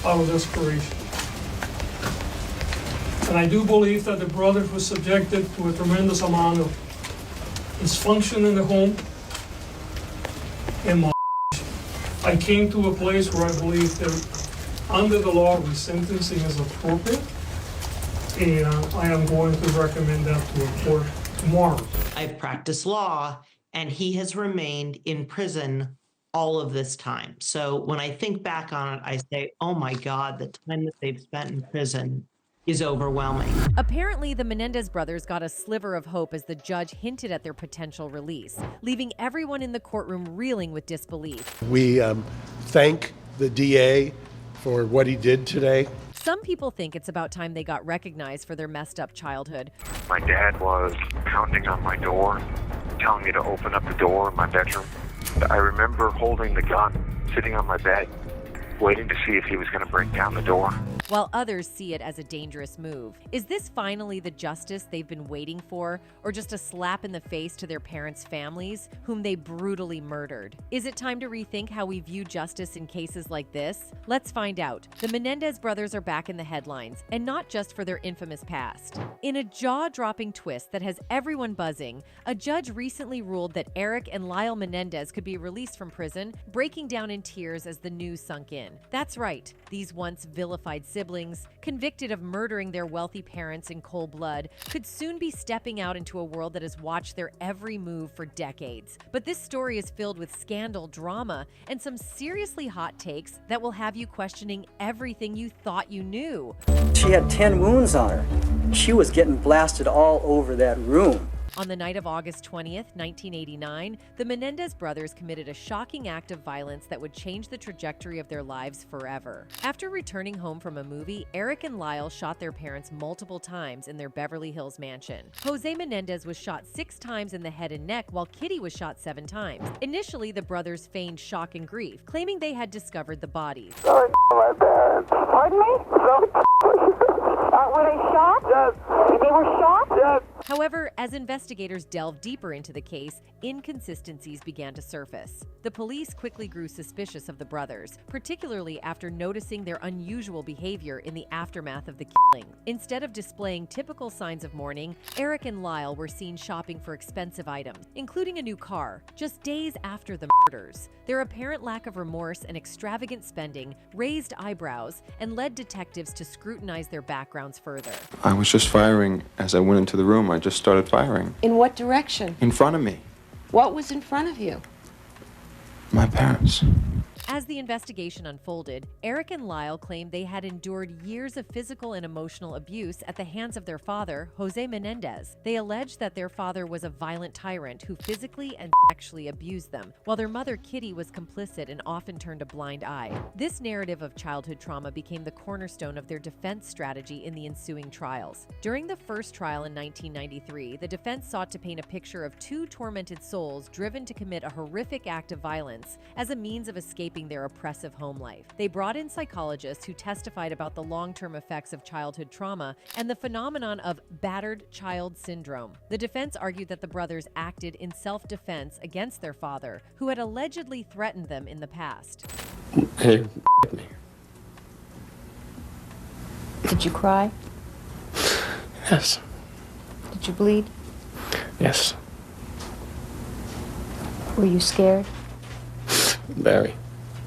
out of desperation. And I do believe that the brothers were subjected to a tremendous amount of dysfunction in the home and molestation. I came to a place where I believe that under the law, resentencing is appropriate, and I am going to recommend that to a court tomorrow. I've practiced law, and he has remained in prison all of this time. So when I think back on it, I say, oh my God, the time that they've spent in prison is overwhelming. Apparently, the Menendez brothers got a sliver of hope as the judge hinted at their potential release, leaving everyone in the courtroom reeling with disbelief. We thank the DA for what he did today. Some people think it's about time they got recognized for their messed up childhood. My dad was pounding on my door, telling me to open up the door in my bedroom. I remember holding the gun, sitting on my bed, waiting to see if he was going to break down the door. While others see it as a dangerous move. Is this finally the justice they've been waiting for, or just a slap in the face to their parents' families, whom they brutally murdered? Is it time to rethink how we view justice in cases like this? Let's find out. The Menendez brothers are back in the headlines, and not just for their infamous past. In a jaw-dropping twist that has everyone buzzing, a judge recently ruled that Eric and Lyle Menendez could be released from prison, breaking down in tears as the news sunk in. That's right, these once vilified siblings, convicted of murdering their wealthy parents in cold blood, could soon be stepping out into a world that has watched their every move for decades. But this story is filled with scandal, drama, and some seriously hot takes that will have you questioning everything you thought you knew. She had 10 wounds on her. She was getting blasted all over that room. On the night of August 20th, 1989, the Menendez brothers committed a shocking act of violence that would change the trajectory of their lives forever. After returning home from a movie, Eric and Lyle shot their parents multiple times in their Beverly Hills mansion. Jose Menendez was shot 6 times in the head and neck, while Kitty was shot 7 times. Initially, the brothers feigned shock and grief, claiming they had discovered the bodies. Sorry, my parents. Pardon me? Were they shot? Yes. They were shot? Yes. However, as investigators delved deeper into the case, inconsistencies began to surface. The police quickly grew suspicious of the brothers, particularly after noticing their unusual behavior in the aftermath of the killing. Instead of displaying typical signs of mourning, Eric and Lyle were seen shopping for expensive items, including a new car, just days after the murders. Their apparent lack of remorse and extravagant spending raised eyebrows and led detectives to scrutinize their backgrounds further. I was just firing as I went into the room. I just started firing. In what direction? In front of me. What was in front of you? My parents. As the investigation unfolded, Eric and Lyle claimed they had endured years of physical and emotional abuse at the hands of their father, Jose Menendez. They alleged that their father was a violent tyrant who physically and sexually abused them, while their mother, Kitty, was complicit and often turned a blind eye. This narrative of childhood trauma became the cornerstone of their defense strategy in the ensuing trials. During the first trial in 1993, the defense sought to paint a picture of 2 tormented souls driven to commit a horrific act of violence as a means of escaping their oppressive home life. They brought in psychologists who testified about the long-term effects of childhood trauma and the phenomenon of battered child syndrome. The defense argued that the brothers acted in self-defense against their father, who had allegedly threatened them in the past. Hey, me. Did you cry? Yes. Did you bleed? Yes. Were you scared? Very.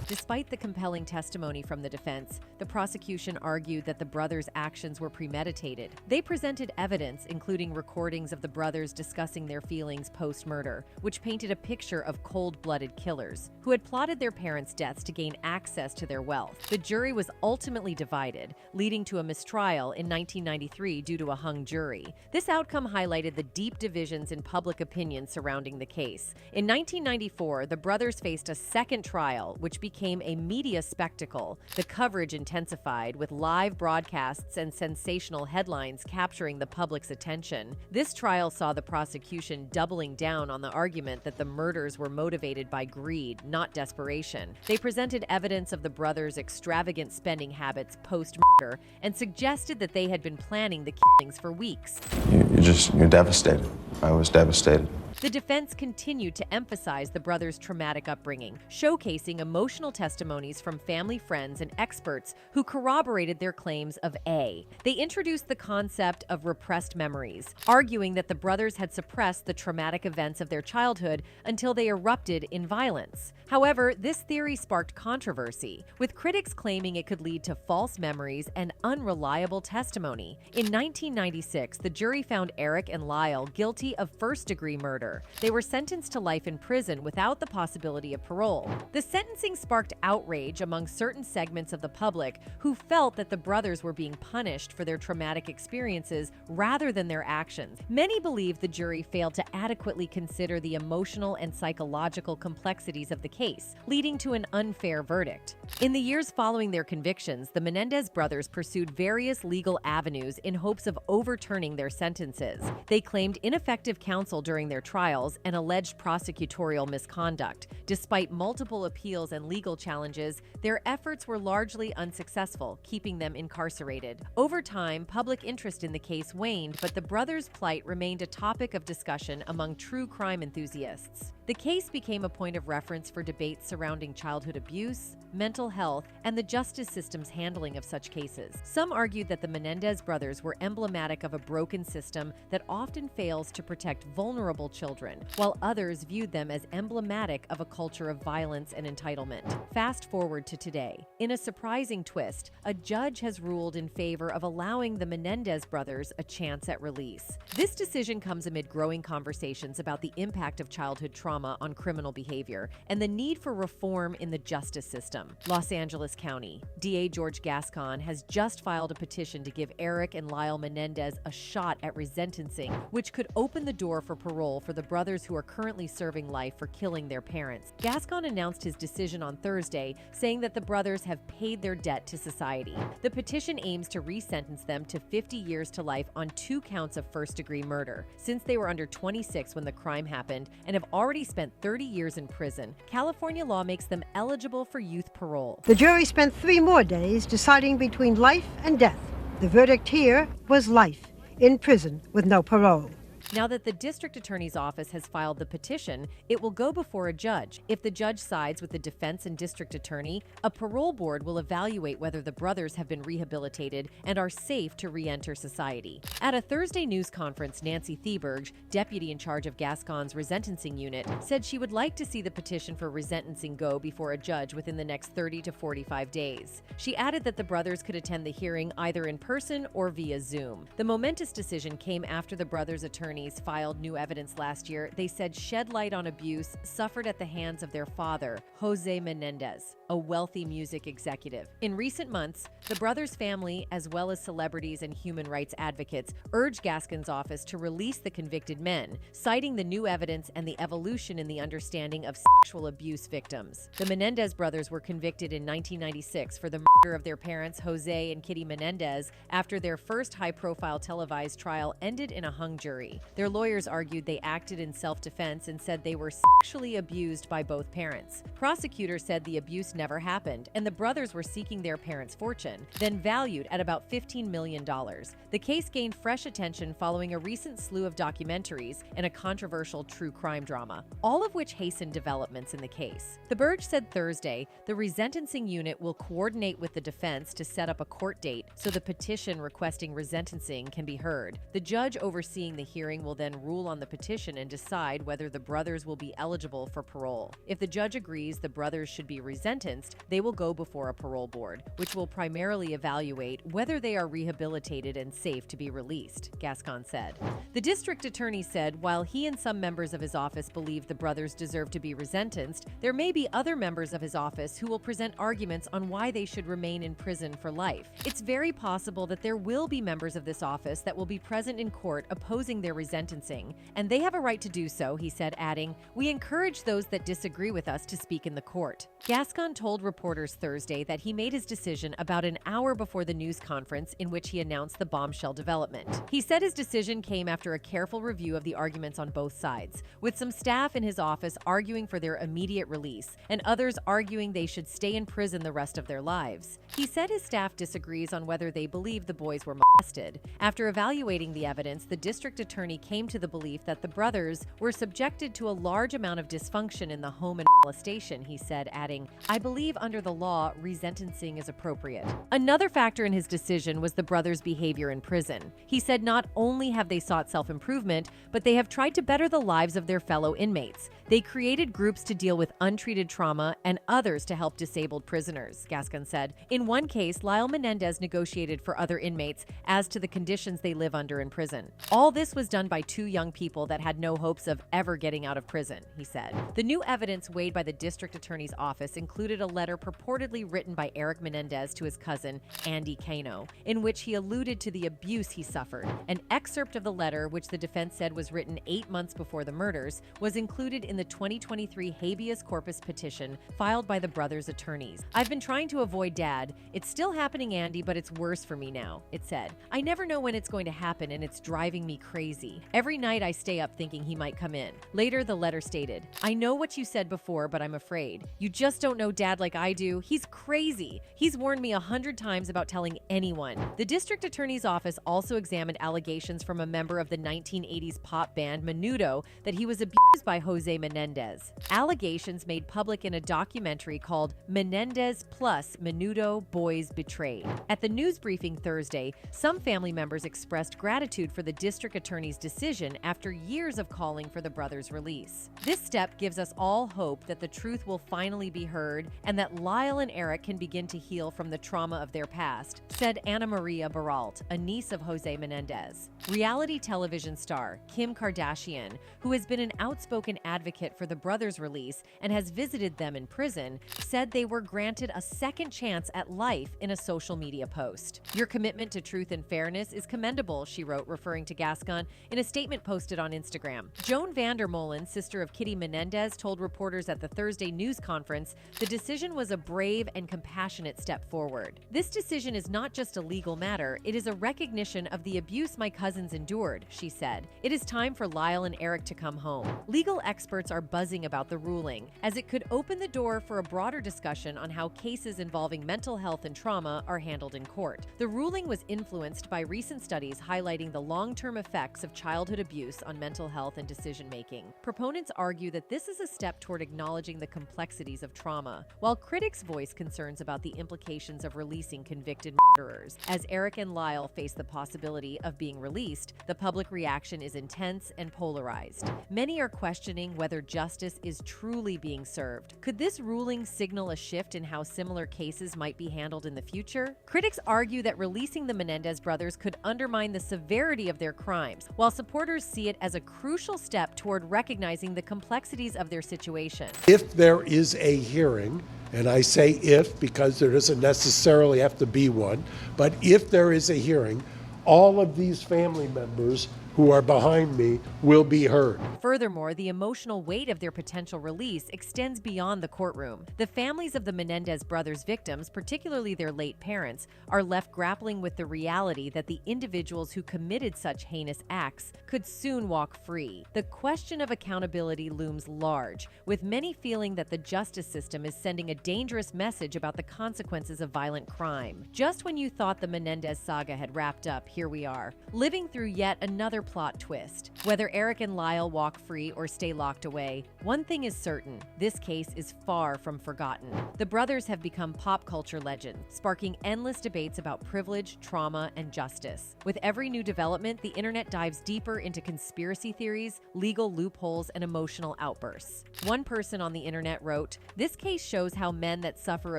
Despite the compelling testimony from the defense, the prosecution argued that the brothers' actions were premeditated. They presented evidence, including recordings of the brothers discussing their feelings post-murder, which painted a picture of cold-blooded killers who had plotted their parents' deaths to gain access to their wealth. The jury was ultimately divided, leading to a mistrial in 1993 due to a hung jury. This outcome highlighted the deep divisions in public opinion surrounding the case. In 1994, the brothers faced a second trial, which became a media spectacle. The coverage intensified, with live broadcasts and sensational headlines capturing the public's attention. This trial saw the prosecution doubling down on the argument that the murders were motivated by greed, not desperation. They presented evidence of the brothers' extravagant spending habits post-murder and suggested that they had been planning the killings for weeks. You're devastated. I was devastated. The defense continued to emphasize the brothers' traumatic upbringing, showcasing emotional additional testimonies from family, friends, and experts who corroborated their claims of A. They introduced the concept of repressed memories, arguing that the brothers had suppressed the traumatic events of their childhood until they erupted in violence. However, this theory sparked controversy, with critics claiming it could lead to false memories and unreliable testimony. In 1996, the jury found Eric and Lyle guilty of first-degree murder. They were sentenced to life in prison without the possibility of parole. The sentencing sparked outrage among certain segments of the public who felt that the brothers were being punished for their traumatic experiences rather than their actions. Many believe the jury failed to adequately consider the emotional and psychological complexities of the case, leading to an unfair verdict. In the years following their convictions, the Menendez brothers pursued various legal avenues in hopes of overturning their sentences. They claimed ineffective counsel during their trials and alleged prosecutorial misconduct. Despite multiple appeals and legal challenges, their efforts were largely unsuccessful, keeping them incarcerated. Over time, public interest in the case waned, but the brothers' plight remained a topic of discussion among true crime enthusiasts. The case became a point of reference for debates surrounding childhood abuse, mental health, and the justice system's handling of such cases. Some argued that the Menendez brothers were emblematic of a broken system that often fails to protect vulnerable children, while others viewed them as emblematic of a culture of violence and entitlement. Fast forward to today. In a surprising twist, a judge has ruled in favor of allowing the Menendez brothers a chance at release. This decision comes amid growing conversations about the impact of childhood trauma on criminal behavior and the need for reform in the justice system. Los Angeles County DA George Gascon has just filed a petition to give Eric and Lyle Menendez a shot at resentencing, which could open the door for parole for the brothers who are currently serving life for killing their parents. Gascon announced his decision on Thursday, saying that the brothers have paid their debt to society. The petition aims to resentence them to 50 years to life on 2 counts of first-degree murder. Since they were under 26 when the crime happened and have already spent 30 years in prison, California law makes them eligible for youth parole. The jury spent 3 more days deciding between life and death. The verdict here was life in prison with no parole. Now that the district attorney's office has filed the petition, it will go before a judge. If the judge sides with the defense and district attorney, a parole board will evaluate whether the brothers have been rehabilitated and are safe to re-enter society. At a Thursday news conference, Nancy Thieberg, deputy in charge of Gascon's resentencing unit, said she would like to see the petition for resentencing go before a judge within the next 30 to 45 days. She added that the brothers could attend the hearing either in person or via Zoom. The momentous decision came after the brothers' attorney filed new evidence last year they said shed light on abuse suffered at the hands of their father, Jose Menendez, a wealthy music executive. In recent months, the brothers' family, as well as celebrities and human rights advocates, urged Gascon's office to release the convicted men, citing the new evidence and the evolution in the understanding of sexual abuse victims. The Menendez brothers were convicted in 1996 for the murder of their parents, Jose and Kitty Menendez, after their first high-profile televised trial ended in a hung jury. Their lawyers argued they acted in self-defense and said they were sexually abused by both parents. Prosecutors said the abuse never happened and the brothers were seeking their parents' fortune, then valued at about $15 million. The case gained fresh attention following a recent slew of documentaries and a controversial true crime drama, all of which hastened developments in the case. The Burge said Thursday the resentencing unit will coordinate with the defense to set up a court date so the petition requesting resentencing can be heard. The judge overseeing the hearing will then rule on the petition and decide whether the brothers will be eligible for parole. If the judge agrees the brothers should be resentenced, they will go before a parole board, which will primarily evaluate whether they are rehabilitated and safe to be released, Gascon said. The district attorney said while he and some members of his office believe the brothers deserve to be resentenced, there may be other members of his office who will present arguments on why they should remain in prison for life. It's very possible that there will be members of this office that will be present in court opposing their resentencing, and they have a right to do so, he said, adding, "We encourage those that disagree with us to speak in the court." Gascon told reporters Thursday that he made his decision about an hour before the news conference in which he announced the bombshell development. He said his decision came after a careful review of the arguments on both sides, with some staff in his office arguing for their immediate release and others arguing they should stay in prison the rest of their lives. He said his staff disagrees on whether they believe the boys were molested. After evaluating the evidence, the district attorney attorney came to the belief that the brothers were subjected to a large amount of dysfunction in the home and molestation, he said, adding, "I believe under the law, resentencing is appropriate." Another factor in his decision was the brothers' behavior in prison. He said not only have they sought self-improvement, but they have tried to better the lives of their fellow inmates. They created groups to deal with untreated trauma and others to help disabled prisoners, Gascon said. In one case, Lyle Menendez negotiated for other inmates as to the conditions they live under in prison. All this was done by two young people that had no hopes of ever getting out of prison, he said. The new evidence weighed by the district attorney's office included a letter purportedly written by Eric Menendez to his cousin, Andy Cano, in which he alluded to the abuse he suffered. An excerpt of the letter, which the defense said was written 8 months before the murders, was included in the 2023 habeas corpus petition filed by the brothers' attorneys. "I've been trying to avoid Dad. It's still happening, Andy, but it's worse for me now," it said. "I never know when it's going to happen, and it's driving me crazy. Every night I stay up thinking he might come in." Later, the letter stated, "I know what you said before, but I'm afraid. You just don't know Dad like I do. He's crazy. He's warned me 100 times about telling anyone." The district attorney's office also examined allegations from a member of the 1980s pop band Menudo that he was abused by Jose Menendez. Allegations made public in a documentary called Menendez plus Menudo Boys Betrayed. At the news briefing Thursday, some family members expressed gratitude for the district attorney's decision after years of calling for the brothers' release. "This step gives us all hope that the truth will finally be heard and that Lyle and Eric can begin to heal from the trauma of their past," said Ana Maria Baralt, a niece of Jose Menendez. Reality television star Kim Kardashian, who has been an outspoken advocate for the brothers' release and has visited them in prison, said they were granted a second chance at life in a social media post. "Your commitment to truth and fairness is commendable," she wrote, referring to Gascon in a statement posted on Instagram. Joan Vandermolen, sister of Kitty Menendez, told reporters at the Thursday news conference the decision was a brave and compassionate step forward. "This decision is not just a legal matter, it is a recognition of the abuse my cousins endured," she said. "It is time for Lyle and Eric to come home." Legal experts are buzzing about the ruling, as it could open the door for a broader discussion on how cases involving mental health and trauma are handled in court. The ruling was influenced by recent studies highlighting the long-term effects of childhood abuse on mental health and decision-making. Proponents argue that this is a step toward acknowledging the complexities of trauma, while critics voice concerns about the implications of releasing convicted murderers. As Eric and Lyle face the possibility of being released, the public reaction is intense and polarized. Many are questioning whether justice is truly being served. Could this ruling signal a shift in how similar cases might be handled in the future? Critics argue that releasing the Menendez brothers could undermine the severity of their crimes, while supporters see it as a crucial step toward recognizing the complexities of their situation. If there is a hearing, and I say if because there doesn't necessarily have to be one, but if there is a hearing, all of these family members who are behind me will be heard. Furthermore, the emotional weight of their potential release extends beyond the courtroom. The families of the Menendez brothers' victims, particularly their late parents, are left grappling with the reality that the individuals who committed such heinous acts could soon walk free. The question of accountability looms large, with many feeling that the justice system is sending a dangerous message about the consequences of violent crime. Just when you thought the Menendez saga had wrapped up, here we are, living through yet another plot twist. Whether Eric and Lyle walk free or stay locked away, one thing is certain: this case is far from forgotten. The brothers have become pop culture legends, sparking endless debates about privilege, trauma, and justice. With every new development, the internet dives deeper into conspiracy theories, legal loopholes, and emotional outbursts. One person on the internet wrote, "This case shows how men that suffer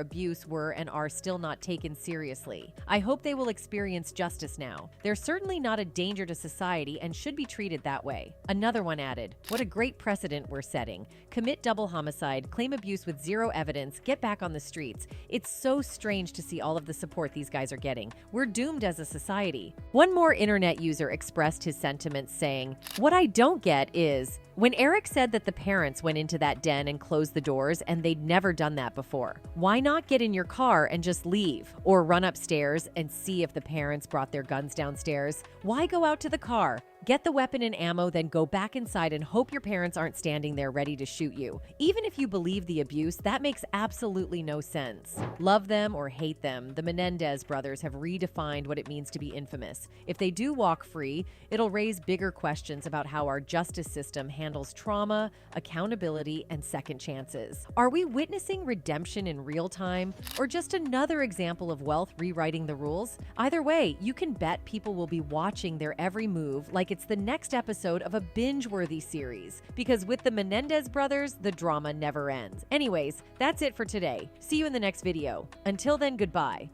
abuse were and are still not taken seriously. I hope they will experience justice now. They're certainly not a danger to society and should be treated that way." Another one added, "What a great precedent we're setting. Commit double homicide, claim abuse with zero evidence, get back on the streets. It's so strange to see all of the support these guys are getting. We're doomed as a society." One more internet user expressed his sentiments saying, "What I don't get is, when Eric said that the parents went into that den and closed the doors and they'd never done that before, why not get in your car and just leave? Or run upstairs and see if the parents brought their guns downstairs? Why go out to the car? Get the weapon and ammo, then go back inside and hope your parents aren't standing there ready to shoot you. Even if you believe the abuse, that makes absolutely no sense. Love them or hate them, the Menendez brothers have redefined what it means to be infamous. If they do walk free, it'll raise bigger questions about how our justice system handles trauma, accountability, and second chances. Are we witnessing redemption in real time, or just another example of wealth rewriting the rules? Either way, you can bet people will be watching their every move like it's the next episode of a binge-worthy series. Because with the Menendez brothers, the drama never ends. Anyways, that's it for today. See you in the next video. Until then, goodbye.